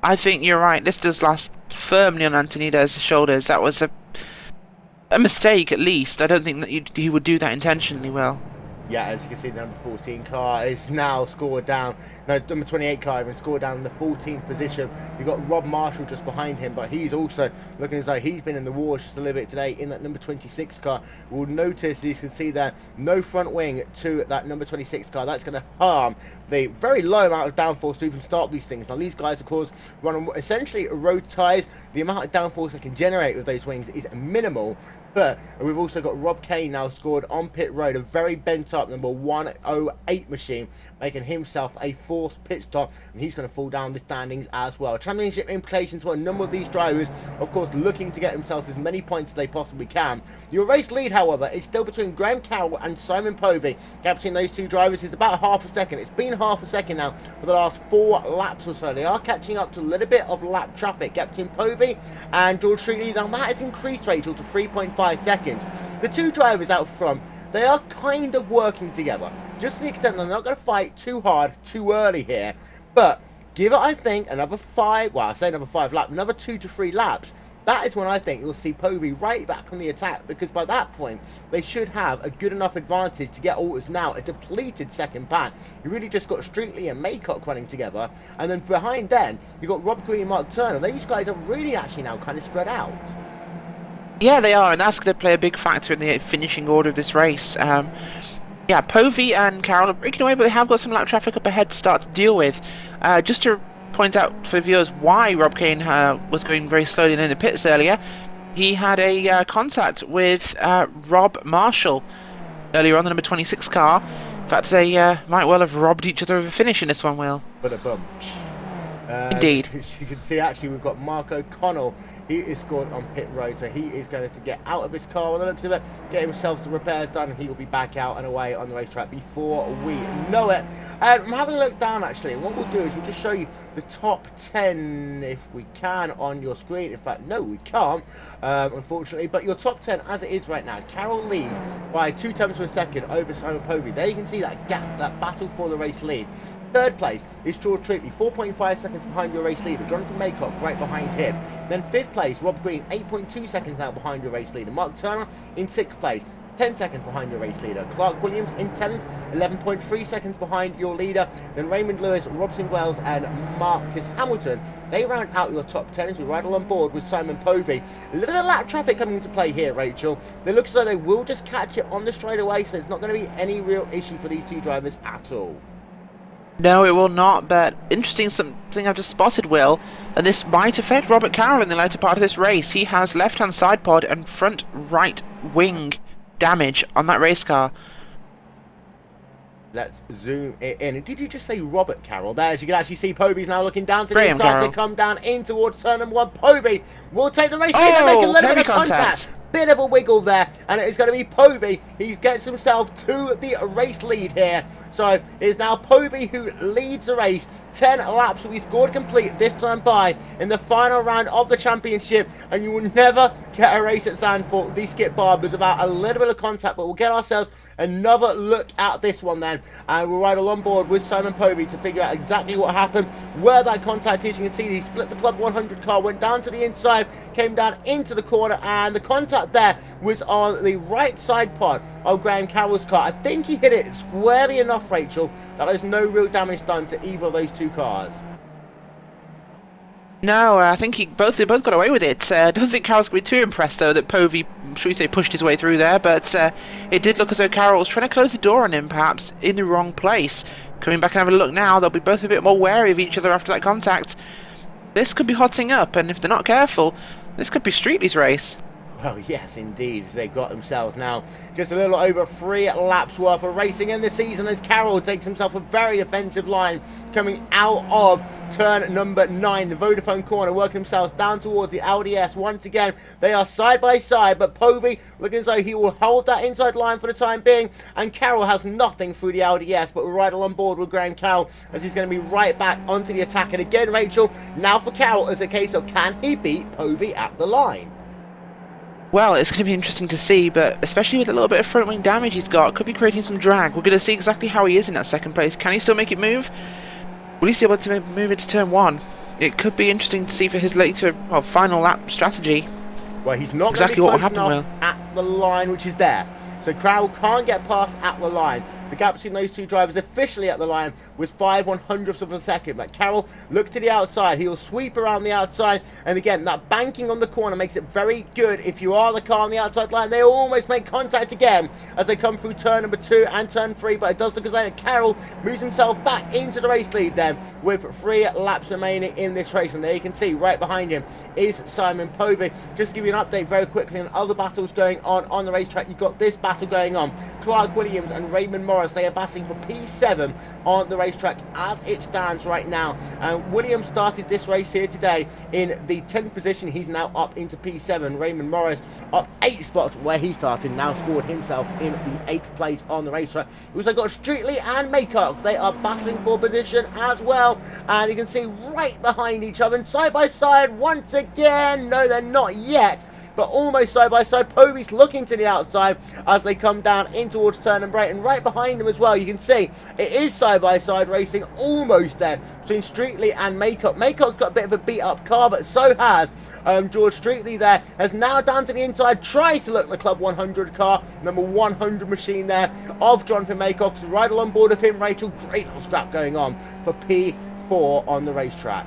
I think you're right. This does last firmly on Antonides' shoulders. That was a mistake, at least. I don't think that he would do that intentionally, Will. Yeah, as you can see, the number 14 car is now scored down. No, number 28 car even scored down in the 14th position. You've got Rob Marshall just behind him, but he's also looking as though he's been in the wars just a little bit today in that number 26 car. We'll notice, you can see there, no front wing to that number 26 car. That's going to harm the very low amount of downforce to even start these things. Now, these guys, of course, run on essentially road tyres. The amount of downforce they can generate with those wings is minimal. But we've also got Rob Kane now scored on pit road, a very bent up number 108 machine, making himself a forced pit stop, and he's going to fall down the standings as well. Championship implications for a number of these drivers, of course, looking to get themselves as many points as they possibly can. Your race lead, however, is still between Graham Carroll and Simon Povey. Gap between those two drivers is about half a second. It's been half a second now for the last 4 laps or so. They are catching up to a little bit of lap traffic. Gap between Povey and George Streetley, now that has increased, Rachel, to 3.5 seconds. The two drivers out front, they are kind of working together, just to the extent that they're not going to fight too hard too early here, but give it, I think, another 5, well, I say another 5 laps, another 2 to 3 laps, that is when I think you'll see Povey right back on the attack, because by that point they should have a good enough advantage to get what is now a depleted second pack. You really just got Streetley and Maycock running together, and then behind then you got Rob Green and Mark Turner. These guys are really actually now kind of spread out. Yeah, they are, and that's going to play a big factor in the finishing order of this race. Yeah, Povey and Carroll are breaking away, but they have got some lap traffic up ahead to start to deal with. Just to point out for the viewers why Rob Kane was going very slowly in the pits earlier, he had a contact with Rob Marshall earlier on, the number 26 car. In fact, they might well have robbed each other of a finish in this one, Will. But a bump. Indeed. As you can see, actually, we've got Mark O'Connell. He is scored on pit road, so he is going to get out of his car on the looks of it, get himself some repairs done, and he will be back out and away on the racetrack before we know it. I'm having a look down, actually, and what we'll do is we'll just show you the top 10, if we can, on your screen. In fact, no, we can't, unfortunately, but your top 10 as it is right now. Carroll leads by 2 tenths per second over Simon Povey. There you can see that gap, that battle for the race lead. Third place is George Treatley, 4.5 seconds behind your race leader. Jonathan Maycock right behind him. Then fifth place, Rob Green, 8.2 seconds out behind your race leader. Mark Turner in sixth place, 10 seconds behind your race leader. Clark Williams in 7th, 11.3 seconds behind your leader. Then Raymond Lewis, Robson Wells and Marcus Hamilton. They round out your top 10 as we ride on board with Simon Povey. A little bit of lap traffic coming into play here, Rachel. It looks as though they will just catch it on the straightaway, so it's not going to be any real issue for these two drivers at all. No, it will not, but interesting, something I've just spotted, Will, and this might affect Robert Carroll in the later part of this race. He has left-hand side pod and front right wing damage on that race car. Let's zoom it in. Did you just say Robert Carroll? There, as you can actually see, Povey's now looking down to the Graham inside. Carroll. They come down in towards turn number 1. Povey will take the race lead and make a little bit of contact. Bit of a wiggle there, and it's going to be Povey. He gets himself to the race lead here. So it's now Povey who leads the race. 10 laps will be scored complete this time by in the final round of the championship, and you will never get a race at Zandvoort, these Skip Barbers, without a little bit of contact. But we'll get ourselves another look at this one then, and we'll ride along board with Simon Povey to figure out exactly what happened, where that contact is. You can see he split the Club 100 car, went down to the inside, came down into the corner, and the contact there was on the right side pod of Graham Carroll's car. I think he hit it squarely enough, Rachel, that there's no real damage done to either of those two cars. No, I think they both got away with it. I don't think Carroll's going to be too impressed, though, that Povey, should we say, pushed his way through there, but it did look as though Carroll was trying to close the door on him, perhaps in the wrong place. Coming back and having a look now, they'll be both a bit more wary of each other after that contact. This could be hotting up, and if they're not careful, this could be Streetley's race. Well, yes, indeed. They've got themselves now just a little over 3 laps worth of racing in the season as Carroll takes himself a very offensive line coming out of turn number 9, the Vodafone corner, working themselves down towards the Audi S. Once again, they are side by side, but Povey looking as though he will hold that inside line for the time being, and Carroll has nothing through the Audi S, but we're right on board with Graham Carroll as he's going to be right back onto the attack. And again, Rachel, now for Carroll is a case of can he beat Povey at the line? Well, it's going to be interesting to see, but especially with a little bit of front wing damage he's got, could be creating some drag. We're going to see exactly how he is in that second place. Can he still make it move? Will he still be able to move into turn 1? It could be interesting to see for his later, well, final lap strategy. Well, he's not exactly going what to will be happen, close enough at the line, which is there. So Carroll can't get past at the line. The gap between those two drivers officially at the line was 5/100ths of a second. But Carroll looks to the outside. He'll sweep around the outside. And again, that banking on the corner makes it very good. If you are the car on the outside line, they almost make contact again as they come through turn number 2 and turn 3. But it does look as though Carroll moves himself back into the race lead then with 3 laps remaining in this race. And there you can see right behind him is Simon Povey. Just to give you an update very quickly on other battles going on the racetrack. You've got this battle going on. Clark Williams and Raymond Morris, they are battling for P7 on the racetrack as it stands right now. And Williams started this race here today in the 10th position. He's now up into P7. Raymond Morris up 8 spots where he started, now scored himself in the 8th place on the racetrack. We've also got Streetley and Maycock. They are battling for position as well. And you can see right behind each other and side by side once again. No, they're not yet. but almost side by side. Povey's looking to the outside as they come down in towards turn number 8, and right behind them as well, you can see it is side by side racing almost there between Streetley and Maycock. Maycock's got a bit of a beat up car, but so has George Streetley there, has now down to the inside, tries to look the Club 100 car, number 100 machine there of Jonathan Maycock, right on board of him, Rachel. Great little scrap going on for P4 on the racetrack.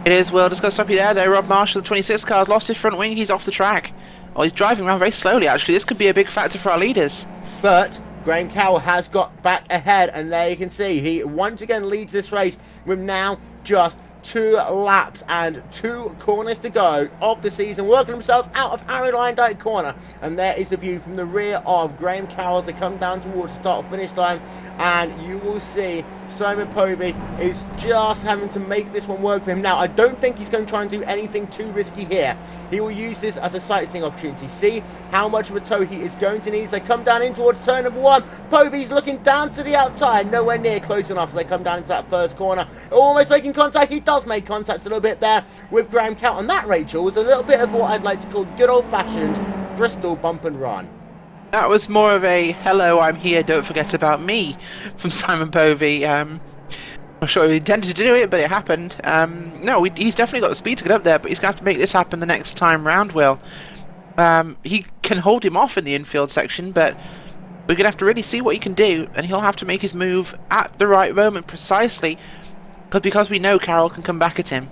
It is, Will. Just going to stop you there. Rob Marshall, the 26 car, has lost his front wing. He's off the track. Oh, he's driving around very slowly, actually. This could be a big factor for our leaders. But Graham Cowell has got back ahead, and there you can see he once again leads this race with now just 2 laps and 2 corners to go of the season, working themselves out of Harry Lyndike corner, and there is the view from the rear of Graham Cowell as they come down towards the start finish line, and you will see Simon Povey is just having to make this one work for him. Now, I don't think he's going to try and do anything too risky here. He will use this as a sightseeing opportunity. See how much of a tow he is going to need as they come down in towards turn number 1. Povey's looking down to the outside, nowhere near close enough as they come down into that first corner. Almost making contact. He does make contact a little bit there with Graham Cowell. And that, Rachel, was a little bit of what I'd like to call good old-fashioned Bristol bump and run. That was more of a hello, I'm here, don't forget about me from Simon Povey. I'm not sure he intended to do it, but it happened. No, he's definitely got the speed to get up there, but he's going to have to make this happen the next time round, Will. He can hold him off in the infield section, but we're going to have to really see what he can do, and he'll have to make his move at the right moment precisely, because we know Carroll can come back at him.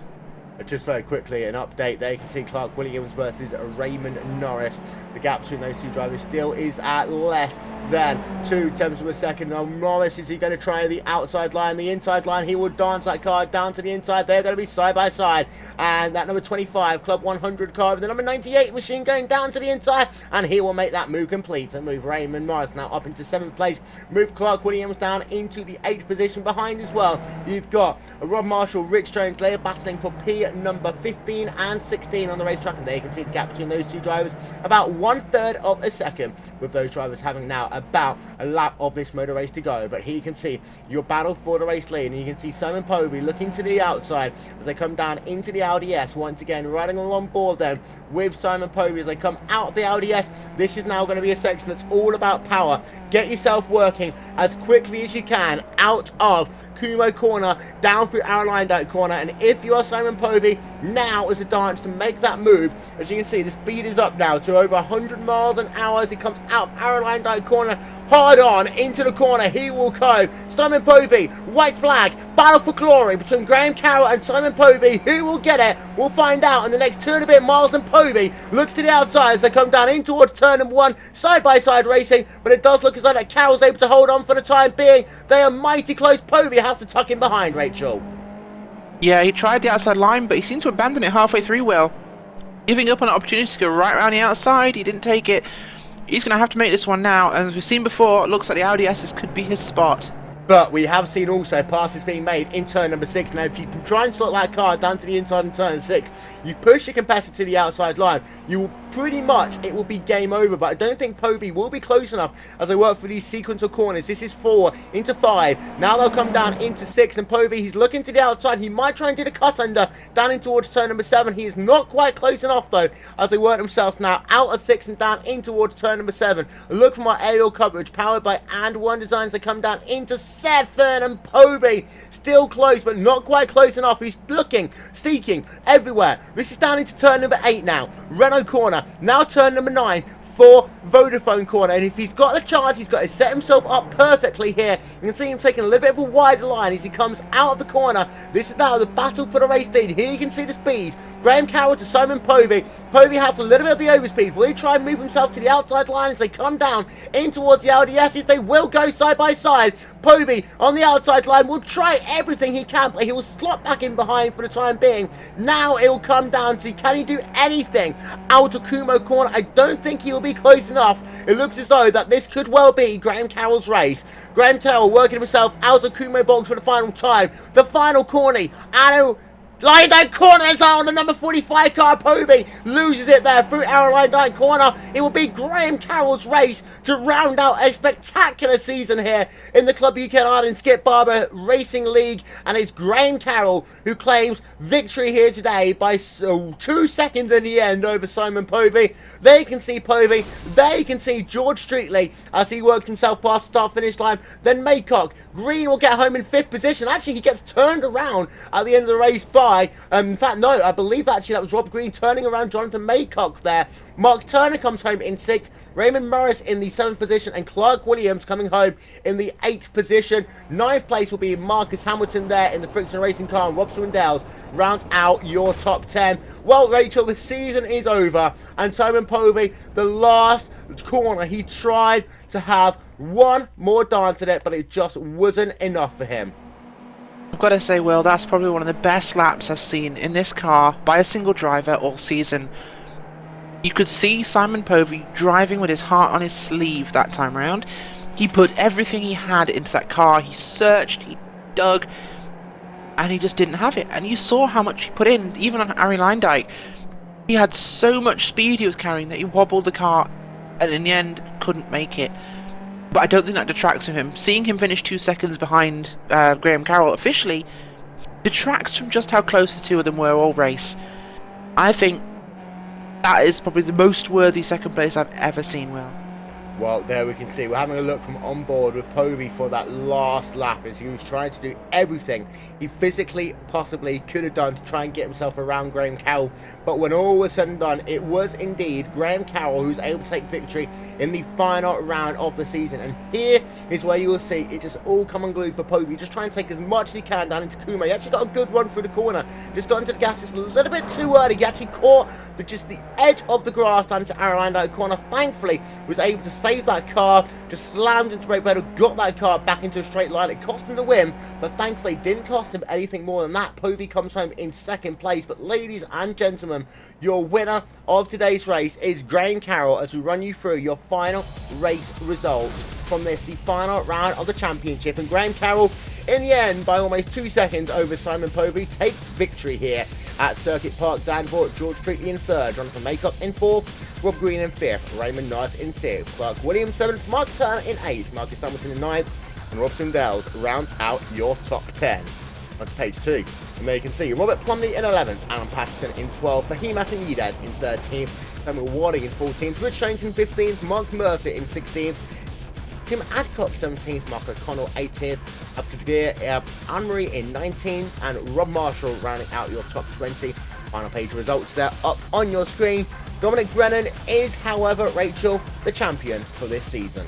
Just very quickly, an update there. You can see Clark Williams versus Raymond Norris. The gap between those two drivers still is at less than 2/10 of a second. Now, Norris, is he going to try the outside line, the inside line? He will dance that car down to the inside. They're going to be side by side. And that number 25, Club 100 car with the number 98 machine going down to the inside. And he will make that move complete and move Raymond Norris now up into 7th place. Move Clark Williams down into the 8th position. Behind as well, you've got Rob Marshall, Rich Jones. They are battling for P number 15 and 16 on the racetrack. And there you can see the gap between those two drivers, about 1/3 of a second, with those drivers having now about a lap of this motor race to go. But here you can see your battle for the race lead, and you can see Simon Povey looking to the outside as they come down into the Audi S. Once again, riding along board then with Simon Povey as they come out of the Audi S. This is now going to be a section that's all about power. Get yourself working as quickly as you can out of Kumo corner, down through Aaron Lyndike corner, and if you are Simon Povey, now is a dance to make that move. As you can see, the speed is up now to over 100 miles an hour as he comes out of Aaron Lyndike corner, hard on into the corner. He will go. Simon Povey, white flag, battle for glory between Graham Carroll and Simon Povey. Who will get it? We'll find out in the next 2 and a bit miles. And Povey looks to the outside as they come down in towards turn number 1, side by side racing, but it does look as though that Carroll's able to hold on for the time being. They are mighty close. Povey has to tuck in behind, Rachel. Yeah, he tried the outside line, but he seemed to abandon it halfway through, Will. Giving up on an opportunity to go right around the outside, he didn't take it. He's going to have to make this one now, and as we've seen before, it looks like the Audi S's could be his spot. But we have seen also passes being made in turn number 6. Now, if you can try and slot that car down to the inside in turn 6, you push your competitor to the outside line, you will pretty much, it will be game over. But I don't think Povey will be close enough as they work for these sequential corners. This is 4 into 5. Now they'll come down into 6, and Povey, he's looking to the outside. He might try and do the cut under down in towards turn number 7. He is not quite close enough, though, as they work themselves now out of 6 and down in towards turn number 7. Look for my aerial coverage, powered by And One Designs. They come down into 7, and Povey still close, but not quite close enough. He's looking, seeking everywhere. This is down into turn number 8 now. Renault corner. Now turn number 9 for Vodafone corner, and if he's got the chance, he's got to set himself up perfectly here. You can see him taking a little bit of a wider line as he comes out of the corner. This is now the battle for the race lead. Here you can see the speeds. Graham Carroll to Simon Povey. Povey has a little bit of the overspeed. Will he try and move himself to the outside line as they come down in towards the Audi S's? They will go side by side. Povey on the outside line will try everything he can, but he will slot back in behind for the time being. Now it will come down to, can he do anything out of Kumo corner? I don't think he will be close enough. It looks as though that this could well be Graham Carroll's race. Graham Carroll working himself out of Kumo box for the final time. The final corner. Line down corner is on the number 45 car. Povey loses it there through our line down corner. It will be Graham Carroll's race to round out a spectacular season here in the Club UK and Ireland Skip Barber Racing League, and it's Graham Carroll who claims victory here today by 2 seconds in the end over Simon Povey. There you can see Povey, there you can see George Streetley as he worked himself past the start finish line. Then Maycock, Green will get home in 5th position. Actually, he gets turned around at the end of the race by, in fact, no, I believe actually that was Rob Green turning around Jonathan Maycock there. Mark Turner comes home in 6th. Raymond Morris in the 7th position, and Clark Williams coming home in the 8th position. 9th place will be Marcus Hamilton there in the Friction Racing car, and Rob Swindell's round out your top 10. Well, Rachel, the season is over, and Simon Povey, the last corner, he tried to have one more dance at it, but it just wasn't enough for him. I've got to say, Will, that's probably one of the best laps I've seen in this car by a single driver all season. You could see Simon Povey driving with his heart on his sleeve that time round. He put everything he had into that car. He searched, he dug, and he just didn't have it. And you saw how much he put in, even on Harry Lindike. He had so much speed he was carrying that he wobbled the car and in the end couldn't make it. But I don't think that detracts from him. Seeing him finish 2 seconds behind Graham Carroll officially detracts from just how close the two of them were all race. I think that is probably the most worthy second place I've ever seen, Will. Well, there we can see. We're having a look from on board with Povey for that last lap as he was trying to do everything he physically possibly could have done to try and get himself around Graham Carroll. But when all was said and done, it was indeed Graham Carroll who was able to take victory in the final round of the season. And here is where you will see it just all come unglued for Povey. Just trying to take as much as he can down into Kuma. He actually got a good run through the corner. Just got into the gas just a little bit too early. He actually caught just the edge of the grass down to Arlando corner. Thankfully, was able to save that car. Just slammed into brake pedal, got that car back into a straight line. It cost him the win, but thankfully didn't cost him anything more than that. Povey comes home in 2nd place. But ladies and gentlemen, your winner of today's race is Graham Carroll as we run you through your final race results from this, the final round of the championship. And Graham Carroll, in the end, by almost 2 seconds over Simon Povey, takes victory here at Circuit Park Zandvoort. George Streetley in 3rd, Jonathan Maycock in 4th, Rob Green in 5th, Raymond Norris in 6th, Clark Williams 7th, Mark Turner in 8th, Marcus Hamilton in 9th, and Rob Swindell's rounds out your top 10. On to page 2, and there you can see Robert Plumley in 11th, Alan Patterson in 12th, Fahim Asinidez in 13th, Samuel Warding in 14th, Rich Sharrington 15th, Mark Mercer in 16th, Tim Adcock 17th, Mark O'Connell 18th, Abdulkadir Anne-Marie in 19th, and Rob Marshall rounding out your top 20. Final page results there up on your screen. Dominic Brennan is, however, Rachel, the champion for this season.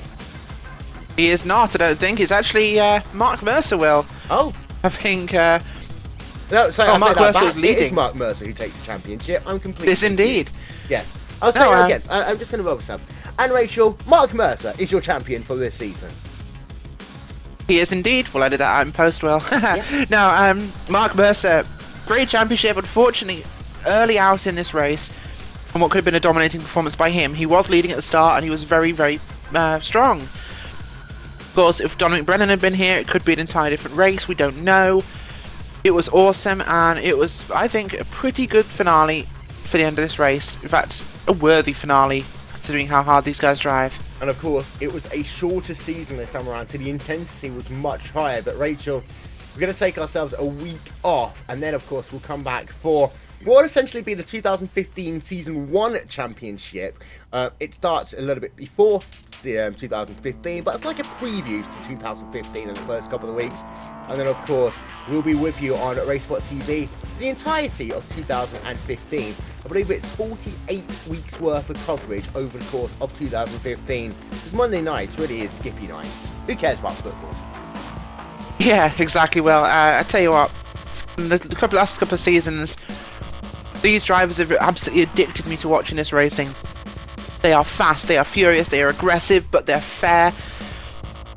He is not, I don't think. It's actually Mark Mercer, Will. Oh. I think... No, so Mark Mercer is leading. It is Mark Mercer who takes the championship. I'm completely... Yes, indeed. Yes. I'll say that again. I'm just going to roll this up. And Rachel, Mark Mercer is your champion for this season. He is indeed. We'll edit that out in post, Will. Yeah. Now, Mark Mercer, great championship. Unfortunately, early out in this race, and what could have been a dominating performance by him, he was leading at the start and he was very, very strong. Of course, if Dominic Brennan had been here, it could be an entirely different race. We don't know. It was awesome, and it was, I think, a pretty good finale for the end of this race. In fact, a worthy finale, considering how hard these guys drive. And of course, it was a shorter season this time around, so the intensity was much higher. But Rachel, we're going to take ourselves a week off, and then of course we'll come back for what will essentially be the 2015 Season 1 Championship. It starts a little bit before the 2015, but it's like a preview to 2015 in the first couple of weeks. And then of course, we'll be with you on RaceSpotTV the entirety of 2015. I believe it's 48 weeks worth of coverage over the course of 2015. Because Monday nights really is Skippy nights. Who cares about football? Yeah, exactly. Well, I tell you what, the last couple of seasons, these drivers have absolutely addicted me to watching this racing. They are fast, they are furious, they are aggressive, but they're fair.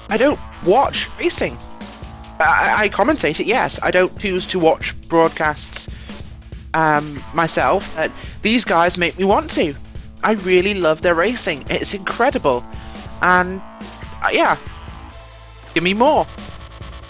I don't watch racing. I commentate it, yes. I don't choose to watch broadcasts myself. These guys make me want to. I really love their racing. It's incredible. And yeah, give me more.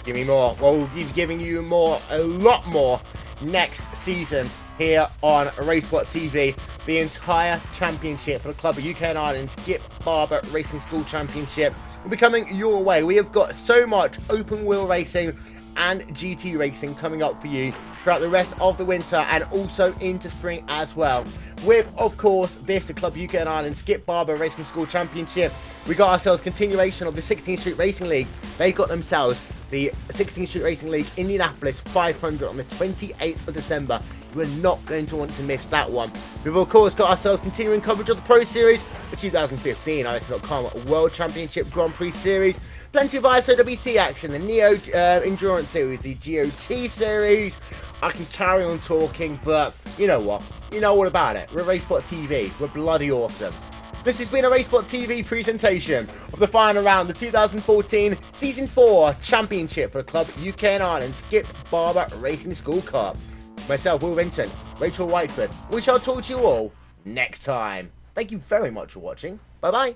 Give me more. Well, we'll be giving you more, a lot more, next season here on RaceSpotTV. The entire championship for the Club of UK and Ireland Skip Barber Racing School Championship will be coming your way. We have got so much open wheel racing and GT racing coming up for you throughout the rest of the winter and also into spring as well. With, of course, the Club UK and Ireland Skip Barber Racing School Championship, we got ourselves continuation of the 16th Street Racing League. They got themselves the 16th Street Racing League Indianapolis 500 on the 28th of December. You are not going to want to miss that one. We've, of course, got ourselves continuing coverage of the Pro Series, the 2015 RaceSpot.com World Championship Grand Prix Series, plenty of ISOWC action, the Neo Endurance Series, the GOT Series. I can carry on talking, but you know what? You know all about it. We're RaceSpotTV. We're bloody awesome. This has been a RaceSpotTV presentation of the final round, the 2014 Season 4 Championship for the Club UK and Ireland Skip Barber Racing School Cup. Myself, Will Vinton, Rachel Whiteford. We shall talk to you all next time. Thank you very much for watching. Bye-bye.